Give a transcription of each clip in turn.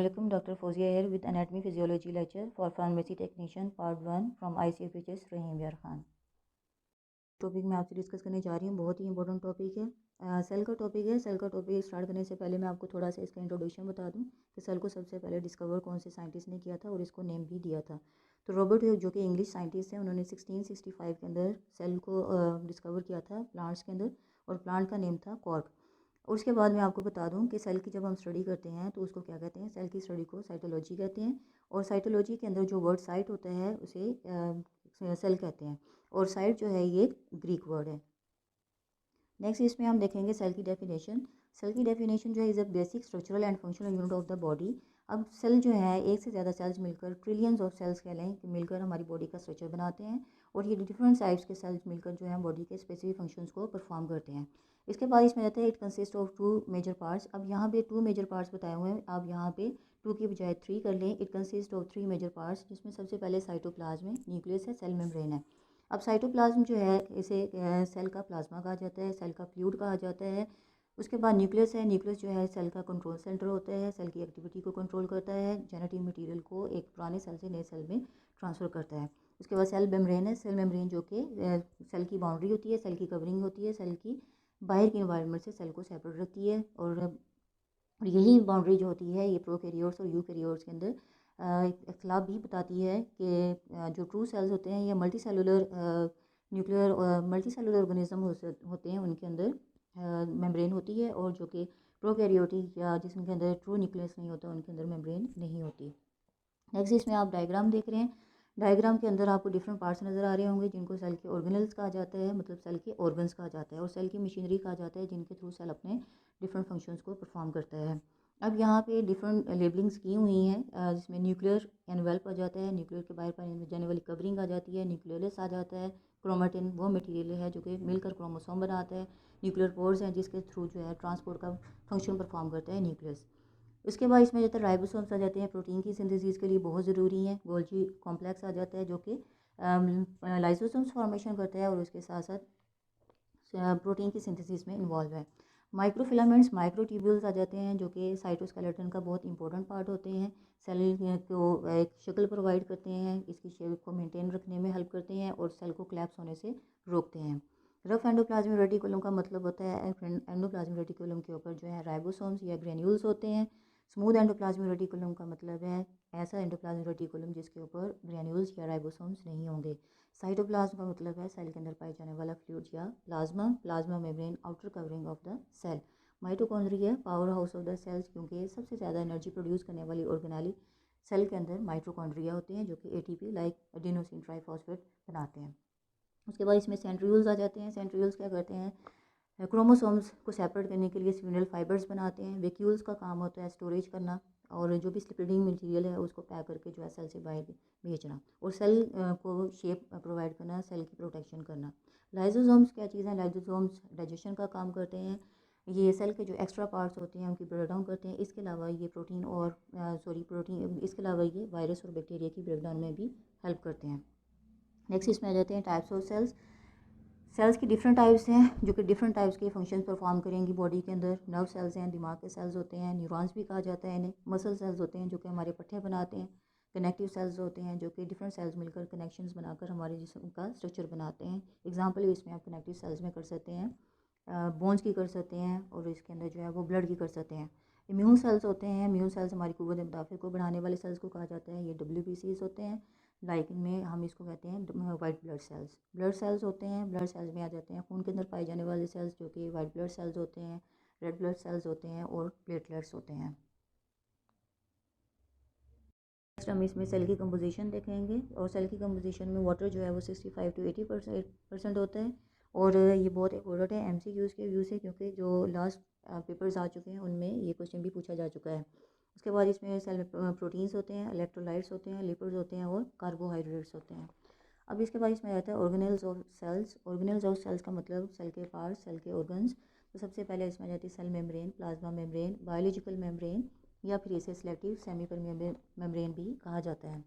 Assalamualaikum, Dr. Fozia here with Anatomy Physiology lecture for Pharmacy Technician Part 1 from ICFHS रहीम यार Khan. Topic मैं आपसे discuss करने जा रही हूँ, बहुत ही इंपॉर्टेंट टॉपिक है। सेल का टॉपिक है। सेल का टॉपिक स्टार्ट करने से पहले मैं आपको थोड़ा सा इसका इंट्रोडक्शन बता दूँ कि सेल को सबसे पहले डिस्कवर कौन से साइंटिस्ट ने किया था और इसको नेम भी दिया था। तो रॉबर्ट ह्यूक जो कि इंग्लिश साइंटिस्ट हैं, उन्होंने 1665 के अंदर सेल को डिस्कवर किया था प्लांट्स के अंदर, और प्लांट का नेम था कॉर्क। और उसके बाद मैं आपको बता दूं कि सेल की जब हम स्टडी करते हैं तो उसको क्या कहते हैं, सेल की स्टडी को साइटोलॉजी कहते हैं। और साइटोलॉजी के अंदर जो वर्ड साइट होता है उसे सेल कहते हैं, और साइट जो है ये ग्रीक वर्ड है। नेक्स्ट इसमें हम देखेंगे सेल की डेफिनेशन। सेल की डेफिनेशन जो है is a basic structural and functional unit of the body. अब सेल जो है एक से ज़्यादा सेल्स मिलकर, ट्रिलियंस ऑफ सेल्स कह लें कि मिलकर हमारी बॉडी का स्ट्रक्चर बनाते हैं, और ये डिफरेंट टाइप्स के सेल्स मिलकर जो है बॉडी के स्पेसिफिक फंक्शंस को परफॉर्म करते हैं। इसके बाद इसमें रहता है it consist of 2 major parts. अब यहाँ पे 2 मेजर पार्ट्स बताए हुए हैं, आप यहाँ पे 2 की बजाय 3 कर लें। It consist of 3 major parts, जिसमें सबसे पहले साइटोप्लाज्म है, न्यूक्लियस है, सेल मेम्ब्रेन है। अब साइटोप्लाज्म जो है इसे सेल का प्लाज्मा कहा जाता है, सेल का फ्लूइड कहा जाता है। उसके बाद न्यूक्लियस है। न्यूक्लियस जो है सेल का कंट्रोल सेंटर होता है, सेल की एक्टिविटी को कंट्रोल करता है, जेनेटिक मटेरियल को एक पुराने सेल से नए सेल में ट्रांसफ़र करता है। उसके बाद सेल मेम्ब्रेन है। सेल मेम्ब्रेन जो कि सेल की बाउंड्री होती है, सेल की कवरिंग होती है, सेल की बाहर की इन्वायरमेंट से सेल को सेपरेट रखती है। और यही बाउंड्री जो होती है ये प्रोकैरियोट्स और यूकैरियोट्स के अंदर इख्तलाफ भी बताती है कि जो ट्रू सेल्स होते हैं या मल्टी सेलुलर ऑर्गेनिज्म होते हैं, उनके अंदर मेम्ब्रेन होती है, और जो कि प्रोकैरियोटिक या जिसके अंदर ट्रू न्यूक्लियस नहीं होता उनके अंदर मेम्ब्रेन नहीं होती। नेक्स्ट इसमें आप डायग्राम देख रहे हैं। डायग्राम के अंदर आपको डिफरेंट पार्ट्स नज़र आ रहे होंगे, जिनको सेल के ऑर्गेनल्स कहा जाता है, मतलब सेल के ऑर्गन्स कहा जाता है, और सेल की मशीनरी कहा जाता है, जिनके थ्रू सेल अपने डिफरेंट फंक्शंस को परफॉर्म करता है। अब यहाँ पे डिफरेंट लेबलिंग्स की हुई हैं, जिसमें न्यूक्लियर एनवेल्प आ जाता है, न्यूक्लियर के बाहर पाई जाने वाली कवरिंग आ जाती है, न्यूक्लियस आ जाता है, क्रोमेटिन वो मटेरियल है जो कि मिलकर क्रोमोसोम बनाता है, न्यूक्लियर पोर्स हैं जिसके थ्रू जो है ट्रांसपोर्ट का फंक्शन परफॉर्म करता है न्यूक्लियस। उसके बाद इसमें जाता है राइबोसोम्स आ जाते हैं, प्रोटीन की सिंथेसिस के लिए बहुत ज़रूरी है। गोल्गी कॉम्प्लेक्स आ जाता है जो कि लाइसोसोम्स फॉर्मेशन करता है और उसके साथ साथ प्रोटीन की सिंथेसिस में इन्वॉल्व है। माइक्रोफिलामेंट्स, माइक्रोट्यूब्यूल्स आ जाते हैं जो कि साइटोस्केलेटन का बहुत इंपॉर्टेंट पार्ट होते हैं। सेल को एक शक्ल प्रोवाइड करते हैं, इसकी शेप को मेंटेन रखने में हेल्प करते हैं, और सेल को कोलैप्स होने से रोकते हैं। रफ एंडोप्लाज्मिक रेटिकुलम का मतलब होता है एंडोप्लाज्मिक रेटिकुलम के ऊपर जो है राइबोसोम्स या ग्रेन्यूल्स होते हैं। स्मूथ एंडोप्लाज्मिक रेटिकुलम का मतलब है ऐसा एंडोप्लाज्मिक रेटिकुलम जिसके ऊपर ग्रेन्यूल्स या राइबोसोम्स नहीं होंगे। साइटोप्लाज्म का मतलब है सेल के अंदर पाए जाने वाला फ्लूइड या plasma. Plasma membrane outer covering of the cell. Mitochondria power house of the cells, क्योंकि सबसे ज़्यादा एनर्जी प्रोड्यूस करने वाली ऑर्गेनेली सेल के अंदर माइटोकॉन्ड्रिया होते हैं, जो कि एटीपी लाइक एडिनोसिन ट्राइफॉस्फेट बनाते हैं। उसके बाद इसमें सेंट्रियोल्स आ जाते हैं। सेंट्रियोल्स क्या करते हैं, क्रोमोसोम्स को सेपरेट करने के लिए स्पिंडल फाइबर्स बनाते हैं। वैक्यूल्स का काम होता है स्टोरेज करना, और जो भी स्लिपिडिंग मटेरियल है उसको पैक करके जो है सेल से बाहर भेजना, और सेल को शेप प्रोवाइड करना, सेल की प्रोटेक्शन करना। लाइजोसोम्स क्या चीज़ है, लाइजोसोम्स डाइजेशन का काम करते हैं। ये सेल के जो एक्स्ट्रा पार्ट्स होते हैं उनकी ब्रेक डाउन करते हैं। इसके अलावा ये प्रोटीन इसके अलावा ये वायरस और बैक्टीरिया की ब्रेक डाउन में भी हेल्प करते हैं। नेक्स्ट इसमें आ जाते हैं टाइप्स ऑफ सेल्स। सेल्स की डिफरेंट टाइप्स हैं जो कि डिफरेंट टाइप्स के फंक्शंस परफॉर्म करेंगी बॉडी के अंदर। नर्व सेल्स हैं, दिमाग के सेल्स होते हैं, न्यूरॉन्स भी कहा जाता है इन्हें। मसल सेल्स होते हैं जो कि हमारे पट्टे बनाते हैं। कनेक्टिव सेल्स होते हैं जो कि डिफरेंट सेल्स मिलकर कनेक्शंस बनाकर हमारे जिस्म का स्ट्रक्चर बनाते हैं। एग्जांपल इसमें आप कनेक्टिव सेल्स में कर सकते हैं, बोन्स की कर सकते हैं, और इसके अंदर जो है वो ब्लड की कर सकते हैं। इम्यून सेल्स होते हैं। इम्यून सेल्स हमारी क़ुव्वत मुदाफ़ा को बढ़ाने वाले सेल्स को कहा जाता है, ये WBCs होते हैं। लाइक इनमें हम इसको कहते हैं white blood cells. Blood cells होते हैं, ब्लड सेल्स में आ जाते हैं खून के अंदर पाए जाने वाले सेल्स जो कि वाइट ब्लड सेल्स होते हैं, रेड ब्लड सेल्स होते हैं, और प्लेटलेट्स होते हैं। नेक्स्ट हम इसमें सेल की कंपोजिशन देखेंगे, और सेल की कंपोजिशन में वाटर जो है वो 65 to 80% होता है। और ये बहुत इंपॉर्टेंट है MCQs के व्यू से, क्योंकि जो लास्ट पेपर्स आ चुके हैं उनमें ये क्वेश्चन भी पूछा जा चुका है। उसके बाद इसमें सेल में प्रोटीन्स होते हैं, इलेक्ट्रोलाइट्स होते हैं, लिपिड्स होते हैं, और कार्बोहाइड्रेट्स होते हैं। अब इसके बाद इसमें आता है organelles of cells. Organelles of cells का मतलब सेल के पार्ट्स, सेल के ऑर्गन्स। तो सबसे पहले इसमें आ जाती है cell membrane, plasma membrane, biological membrane, या फिर इसे सिलेक्टिव सेमी परमेबल मेम्ब्रेन भी कहा जाता है।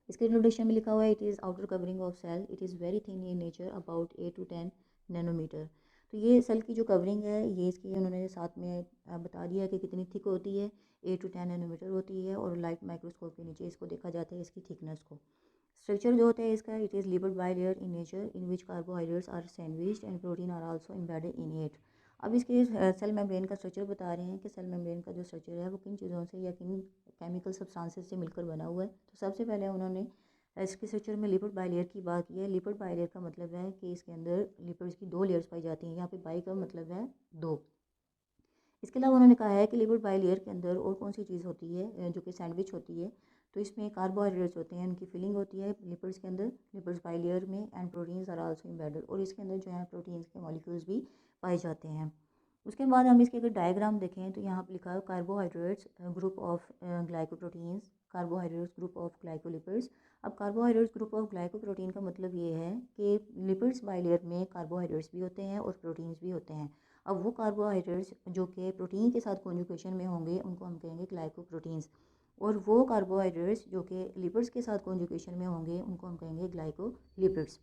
इसके इंट्रोडक्शन में लिखा हुआ है it is outer covering of cell, it is very thin in nature, about 8 to 10 nanometre. तो ये सेल की जो कवरिंग है ये इसकी उन्होंने साथ में बता दिया कि कितनी थिक होती है। 8 to 10 नैनोमीटर होती है और लाइट माइक्रोस्कोप के नीचे इसको देखा जाता है इसकी थिकनेस को। स्ट्रक्चर जो होता है इसका, it is lipid bilayer in nature in which carbohydrates are sandwiched and protein are also embedded in it. अब इसके सेल मेम्ब्रेन का स्ट्रक्चर बता रहे हैं कि सेल मेम्ब्रेन का जो स्ट्रक्चर है वो किन चीज़ों से या किन केमिकल सब्सटेंसेस से मिलकर बना हुआ है। तो सबसे पहले उन्होंने इसके स्ट्रक्चर में लिपिड बाइलेयर की बात की है। लिपिड बाइलेयर का मतलब है कि इसके अंदर लिपिड्स की 2 लेयर्स पाई जाती हैं। यहाँ पे बाई का मतलब है 2। इसके अलावा उन्होंने कहा है कि लिपिड बाइलेयर के अंदर और कौन सी चीज़ होती है जो कि सैंडविच होती है। तो इसमें कार्बोहाइड्रेट्स होते हैं, उनकी फिलिंग होती है लिपिड्स के अंदर, लिपिड्स बाइलेयर में, and proteins are also embedded, और इसके अंदर जो है प्रोटीन्स के मॉलिक्यूल्स भी पाए जाते हैं। उसके बाद हम इसके अगर डायग्राम देखें तो यहाँ पर लिखा है carbohydrates group of glycoproteins, carbohydrates group of glycolipids. अब कार्बोहाइड्रेट्स ग्रुप ऑफ ग्लाइकोप्रोटीन का मतलब ये है कि लिपिड्स बाइलेयर में कार्बोहाइड्रेट्स भी होते हैं और प्रोटीन्स भी होते हैं। अब वो कार्बोहाइड्रेट्स जो कि प्रोटीन के साथ कॉन्जुगेशन में होंगे उनको हम कहेंगे ग्लाइकोप्रोटीन्स, और वो कार्बोहाइड्रेट्स जो कि लिपिड्स के साथ कॉन्जुगेशन में होंगे उनको हम कहेंगे ग्लाइकोलिपिड्स।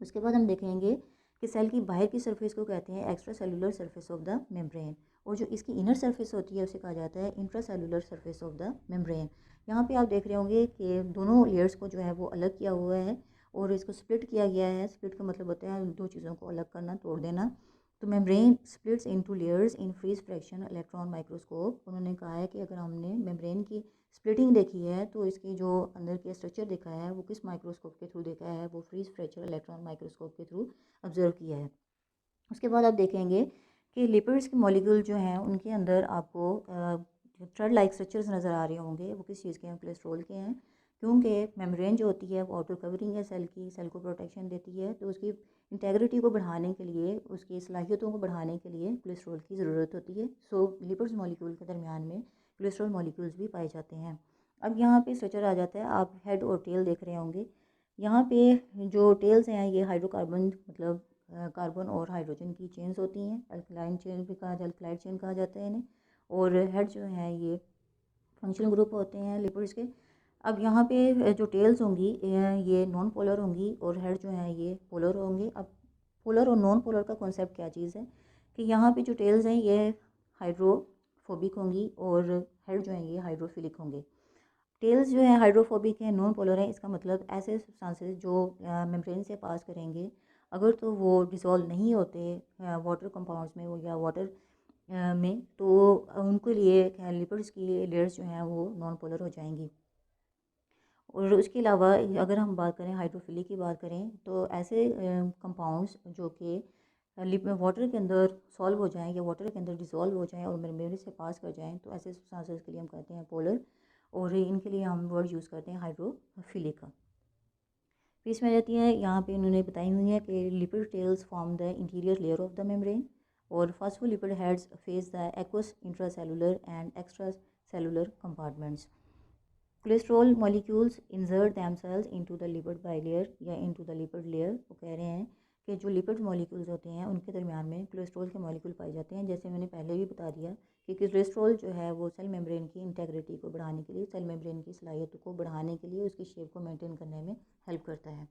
उसके बाद हम देखेंगे कि सेल की बाहर की सरफेस को कहते हैं extra cellular surface of the membrane, और जो इसकी इनर सरफेस होती है उसे कहा जाता है intra cellular surface of the membrane. यहाँ पे आप देख रहे होंगे कि दोनों लेयर्स को जो है वो अलग किया हुआ है और इसको स्प्लिट किया गया है। स्प्लिट का मतलब होता है दो चीज़ों को अलग करना, तोड़ देना। तो membrane splits into layers in freeze fraction electron microscope. उन्होंने कहा है कि अगर हमने मेम्ब्रेन की स्प्लिटिंग देखी है तो इसकी जो अंदर के स्ट्रक्चर देखा है वो किस माइक्रोस्कोप के थ्रू देखा है, वो फ्रीज फ्रैक्चर इलेक्ट्रॉन माइक्रोस्कोप के थ्रू ऑब्जर्व किया है। उसके बाद आप देखेंगे कि लिपिड्स के मॉलिक्यूल जो हैं उनके अंदर आपको थ्रेड लाइक स्ट्रक्चर्स नज़र आ रहे होंगे। वो किस चीज़ के हैं? कोलेस्ट्रॉल के हैं, क्योंकि मेम्ब्रेन जो होती है वो आउटर कवरिंग है सेल की, सेल को प्रोटेक्शन देती है। तो उसकी इंटेग्रिटी को बढ़ाने के लिए, उसकी सलाहियतों को बढ़ाने के लिए कोलेस्ट्रॉल की ज़रूरत होती है। सो लिपिड्स मॉलिक्यूल के दरमियान में कोलेस्ट्रॉल मॉलिक्यूल्स भी पाए जाते हैं। अब यहाँ पे स्ट्रक्चर आ जाता है, आप हेड और टेल देख रहे होंगे। यहाँ पे जो टेल्स हैं ये हाइड्रोकार्बन मतलब कार्बन और हाइड्रोजन की चेन्स होती हैं, अल्कलाइन चेन भी कहा, अल्कलाइड चेन कहा जाता है इन्हें। और हेड जो है ये फंक्शनल ग्रुप होते हैं लिपिड्स के। अब यहाँ पे जो टेल्स होंगी ये नॉन पोलर होंगी और हेड जो है ये पोलर होंगे। अब पोलर और नॉन पोलर का कॉन्सेप्ट क्या चीज़ है कि यहाँ पे जो टेल्स हैं ये हाइड्रोफोबिक होंगी और हेड जो है ये हाइड्रोफिलिक होंगे। टेल्स जो है हाइड्रोफोबिक है, नॉन पोलर है, इसका मतलब ऐसे सब्सटेंसेस जो मेम्ब्रेन से पास करेंगे अगर तो वो डिसॉल्व नहीं होते वाटर कंपाउंड्स में या वाटर में, तो उनके लिए लिपिड्स की लेयर्स जो हैं वो नॉन पोलर हो जाएंगी। और उसके अलावा अगर हम बात करें हाइड्रोफिलिक की बात करें तो ऐसे कंपाउंड्स जो कि वाटर के अंदर सॉल्व हो जाएं या वाटर के अंदर डिसॉल्व हो जाएं और मेम्ब्रेन से पास कर जाएं, तो ऐसे सब्सटेंसेस के लिए हम कहते हैं पोलर, और इनके लिए हम वर्ड यूज़ करते हैं हाइड्रोफिलिक का। फिर इसमें रहती है, यहाँ पे उन्होंने बताई हुई है कि lipid tails form the interior layer of the membrane और phospholipid heads face the aqueous intracellular and extra cellular compartments. Cholesterol molecules insert themselves into the lipid bilayer या इनटू द लिपिड लेयर। वो कह रहे हैं कि जो lipid molecules होते हैं उनके दरमियान में कोलेस्ट्रॉल के मॉलिक्यूल पाए जाते हैं। जैसे मैंने पहले भी बता दिया कि कोलेस्ट्रॉल जो है वो सेल मेम्ब्रेन की इंटेग्रिटी को बढ़ाने के लिए, सेल मेम्ब्रेन की सलाहियत को बढ़ाने के लिए, उसकी शेप को मेंटेन करने में हेल्प करता है।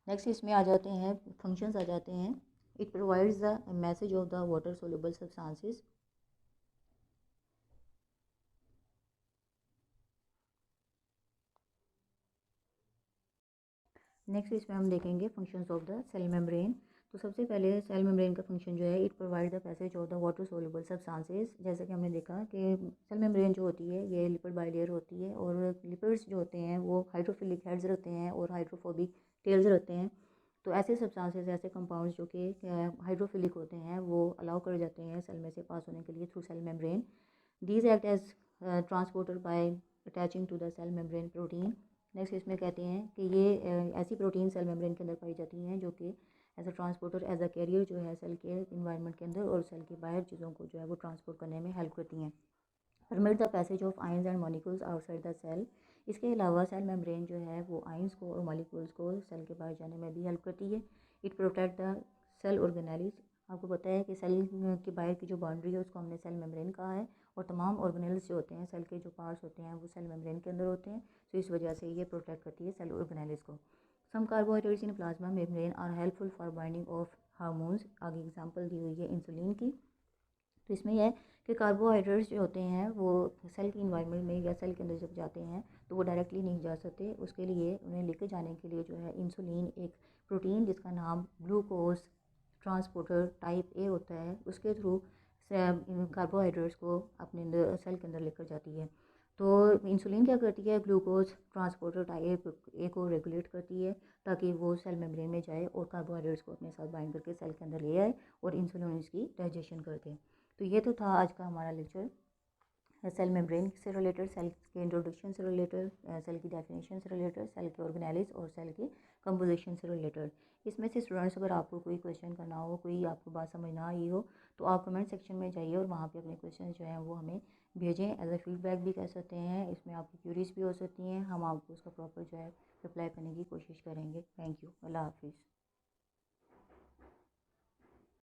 नेक्स्ट इसमें आ जाते हैं फंक्शंस आ जाते हैं। It provides the message of the water soluble substances. Next इसमें हम देखेंगे functions of the cell membrane. तो सबसे पहले सेल मेम्ब्रेन का फंक्शन जो है, it provide the passage of the water soluble substances. जैसे कि हमने देखा कि सेल मेम्ब्रेन जो होती है ये लिपिड बाइलेयर होती है और लिपिड्स जो होते हैं वो हाइड्रोफिलिक हेड्स रहते हैं और हाइड्रोफोबिक टेल्स रहते हैं। तो ऐसे सब्सटेंसेस, ऐसे कंपाउंड्स जो कि हाइड्रोफिलिक होते हैं वो अलाउ कर जाते हैं सेल में से पास होने के लिए through cell membrane. These act as transporter by attaching to the cell membrane protein. Next इसमें कहते हैं कि ये ऐसी प्रोटीन सेल मेम्ब्रेन के अंदर पाई जाती हैं जो कि as a transporter, as a carrier जो है सेल के इन्वायरमेंट के अंदर और सेल के बाहर चीज़ों को जो है वो ट्रांसपोर्ट करने में हेल्प करती हैं। Permit the passage of ions and molecules outside the cell. इसके अलावा सेल मेम्ब्रेन जो है वो आयंस को और मॉलिक्यूल्स को सेल के बाहर जाने में भी हेल्प करती है। It protect the cell organelles. आपको पता है कि सेल के बाहर की जो बाउंड्री है उसको हमने सेल मेम्ब्रेन कहा है, और तमाम ऑर्गेनेल्स जो होते हैं सेल के जो पार्ट्स होते हैं वो सेल मेम्ब्रेन के अंदर होते हैं। तो इस वजह से ये प्रोटेक्ट करती है सेल ऑर्गेनेल्स को। Some carbohydrates in plasma membrane are helpful for binding of hormones. आगे एग्जांपल दी हुई है इंसुलिन की। तो इसमें यह है कि कार्बोहाइड्रेट्स जो होते हैं वो सेल की इन्वायरमेंट में या सेल के अंदर जब जाते हैं तो वो डायरेक्टली नहीं जा सकते। उसके लिए उन्हें लेके जाने के लिए जो है इंसुलिन, एक प्रोटीन जिसका नाम ग्लूकोज ट्रांसपोर्टर टाइप ए होता है, उसके थ्रू कार्बोहाइड्रेट्स को अपने अंदर सेल के अंदर लेकर जाती है। तो इंसुलिन क्या करती है, ग्लूकोज ट्रांसपोर्टर टाइप ए को रेगुलेट करती है ताकि वो सेल मेम्ब्रेन में जाए और कार्बोहाइड्रेट्स को अपने साथ बाइंड करके सेल के अंदर ले आए और इंसुलिन इसकी डाइजेशन कर दे। तो ये तो था आज का हमारा लेक्चर सेल मेम्ब्रेन से रिलेटेड, सेल के इंट्रोडक्शन से रिलेटेड, सेल की डेफिनेशन से रिलेटेड, सेल के ऑर्गेनेलिस और सेल के कंपोजिशन से रिलेटेड। इसमें से स्टूडेंट्स अगर आपको कोई क्वेश्चन करना हो, कोई आपको बात समझ ना आई हो, तो आप कमेंट सेक्शन में जाइए और वहाँ पे अपने क्वेश्चन जो हैं वो हमें भेजें। एज अ फीडबैक भी कह सकते हैं, इसमें आपकी क्यूरीज भी हो सकती हैं, हम आपको उसका प्रॉपर जो है रिप्लाई करने की कोशिश करेंगे। Thank you. अल्लाह हाफिज़।